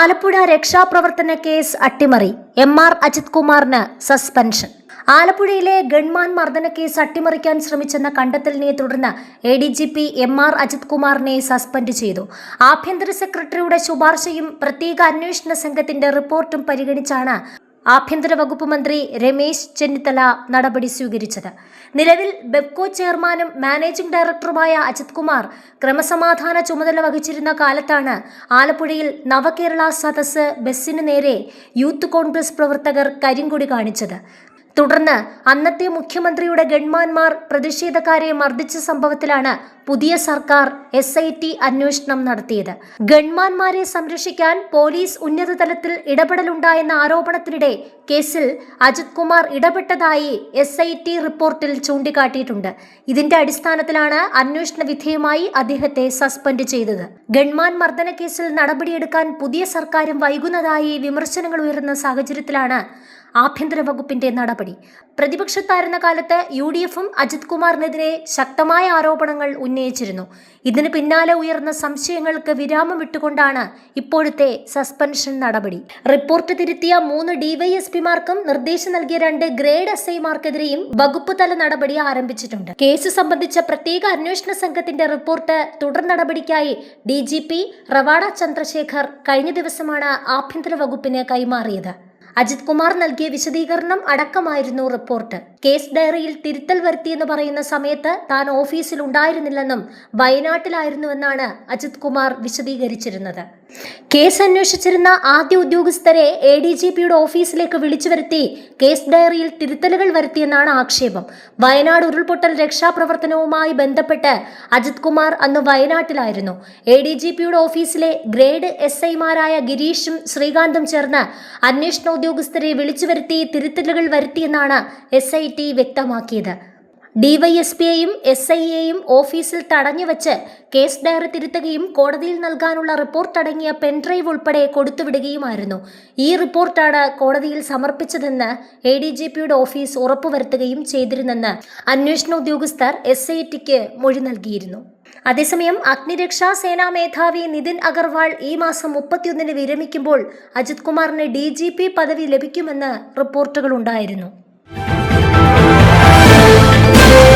Alappuzha രക്ഷാപ്രവർത്തന case അട്ടിമറി. MR Ajith കുമാറിന് suspension. ആലപ്പുഴയിലെ ഗൺമാൻ മർദ്ദന കേസ് അട്ടിമറിക്കാൻ ശ്രമിച്ചെന്ന കണ്ടെത്തലിനെ തുടർന്ന് ADGP MR അജിത് കുമാറിനെ സസ്പെൻഡ് ചെയ്തു. ആഭ്യന്തര സെക്രട്ടറിയുടെ ശുപാർശയും പ്രത്യേക അന്വേഷണ സംഘത്തിന്റെ റിപ്പോർട്ടും പരിഗണിച്ചാണ് ആഭ്യന്തര വകുപ്പ് മന്ത്രി രമേശ് ചെന്നിത്തല നടപടി സ്വീകരിച്ചത്. നിലവിൽ ബെപ്കോ ചെയർമാനും മാനേജിംഗ് ഡയറക്ടറുമായ അജിത് കുമാർ ക്രമസമാധാന ചുമതല വഹിച്ചിരുന്ന കാലത്താണ് ആലപ്പുഴയിൽ നവകേരള സദസ്സ് ബസ്സിനു നേരെ യൂത്ത് കോൺഗ്രസ് പ്രവർത്തകർ കരിങ്കൊടി കാണിച്ചത്. തുടർന്ന് അന്നത്തെ മുഖ്യമന്ത്രിയുടെ ഗൺമാന്മാർ പ്രതിഷേധക്കാരെ മർദ്ദിച്ച സംഭവത്തിലാണ് പുതിയ സർക്കാർ SIT അന്വേഷണം നടത്തിയത്. ഗൺമാന്മാരെ സംരക്ഷിക്കാൻ പോലീസ് ഉന്നതതലത്തിൽ ഇടപെടലുണ്ടായെന്ന ആരോപണത്തിനിടെ കേസിൽ അജിത് കുമാർ ഇടപെട്ടതായി SIT റിപ്പോർട്ടിൽ ചൂണ്ടിക്കാട്ടിയിട്ടുണ്ട്. ഇതിന്റെ അടിസ്ഥാനത്തിലാണ് അന്വേഷണ വിധേയമായി അദ്ദേഹത്തെ സസ്പെൻഡ് ചെയ്തത്. ഗൺമാൻ മർദ്ദന കേസിൽ നടപടിയെടുക്കാൻ പുതിയ സർക്കാരും വൈകുന്നതായി വിമർശനങ്ങൾ ഉയർന്ന സാഹചര്യത്തിലാണ് ആഭ്യന്തര വകുപ്പിന്റെ നടപടി. പ്രതിപക്ഷത്തായിരുന്ന കാലത്ത് UDFും അജിത് കുമാറിനെതിരെ ശക്തമായ ആരോപണങ്ങൾ ഉന്നയിച്ചിരുന്നു. ഇതിന് പിന്നാലെ ഉയർന്ന സംശയങ്ങൾക്ക് വിരാമം വിട്ടുകൊണ്ടാണ് ഇപ്പോഴത്തെ സസ്പെൻഷൻ നടപടി. റിപ്പോർട്ട് തിരുത്തിയ 3 DYSPമാർക്കും നിർദ്ദേശം നൽകിയ 2 ഗ്രേഡ് SIമാർക്കെതിരെയും വകുപ്പ് തല നടപടി ആരംഭിച്ചിട്ടുണ്ട്. കേസ് സംബന്ധിച്ച പ്രത്യേക അന്വേഷണ സംഘത്തിന്റെ റിപ്പോർട്ട് തുടർ നടപടിക്കായി DGP റവാഡ ചന്ദ്രശേഖർ കഴിഞ്ഞ ദിവസമാണ് ആഭ്യന്തര വകുപ്പിന് കൈമാറിയത്. അജിത് കുമാർ നൽകിയ വിശദീകരണം അടക്കമായിരുന്നു റിപ്പോർട്ട്. കേസ് ഡയറിയിൽ തിരുത്തൽ വരുത്തിയെന്ന് പറയുന്ന സമയത്ത് താൻ ഓഫീസിൽ ഉണ്ടായിരുന്നില്ലെന്നും വയനാട്ടിലായിരുന്നുവെന്നാണ് അജിത് കുമാർ വിശദീകരിച്ചിരുന്നത്. കേസ് അന്വേഷിച്ചിരുന്ന ആദ്യ ഉദ്യോഗസ്ഥരെ ADGPയുടെ ഓഫീസിലേക്ക് വിളിച്ചു വരുത്തി കേസ് ഡയറിയിൽ തിരുത്തലുകൾ വരുത്തിയെന്നാണ് ആക്ഷേപം. വയനാട് ഉരുൾപൊട്ടൽ രക്ഷാപ്രവർത്തനവുമായി ബന്ധപ്പെട്ട് അജിത് കുമാർ അന്ന് വയനാട്ടിലായിരുന്നു. ADGPയുടെ ഓഫീസിലെ ഗ്രേഡ് SIമാരായ ഗിരീഷും ശ്രീകാന്തും ചേർന്ന് അന്വേഷണ ഉദ്യോഗസ്ഥരെ വിളിച്ചു വരുത്തി തിരുത്തലുകൾ വരുത്തിയെന്നാണ് SIT വ്യക്തമാക്കിയത്. DYSPയെയും SIയെയും ഓഫീസിൽ തടഞ്ഞുവെച്ച് കേസ് ഡയറി തിരുത്തുകയും കോടതിയിൽ നൽകാനുള്ള റിപ്പോർട്ട് അടങ്ങിയ പെൻഡ്രൈവ് ഉൾപ്പെടെ കൊടുത്തുവിടുകയുമായിരുന്നു. ഈ റിപ്പോർട്ടാണ് കോടതിയിൽ സമർപ്പിച്ചതെന്ന് ADGPയുടെ ഓഫീസ് ഉറപ്പുവരുത്തുകയും ചെയ്തിരുന്നെന്ന് അന്വേഷണ ഉദ്യോഗസ്ഥർ SITക്ക് മൊഴി നൽകിയിരുന്നു. അതേസമയം അഗ്നിരക്ഷാ സേനാ മേധാവി നിതിൻ അഗർവാൾ ഈ മാസം 31-ന് വിരമിക്കുമ്പോൾ അജിത് കുമാറിന് DGP പദവി ലഭിക്കുമെന്ന് റിപ്പോർട്ടുകളുണ്ടായിരുന്നു.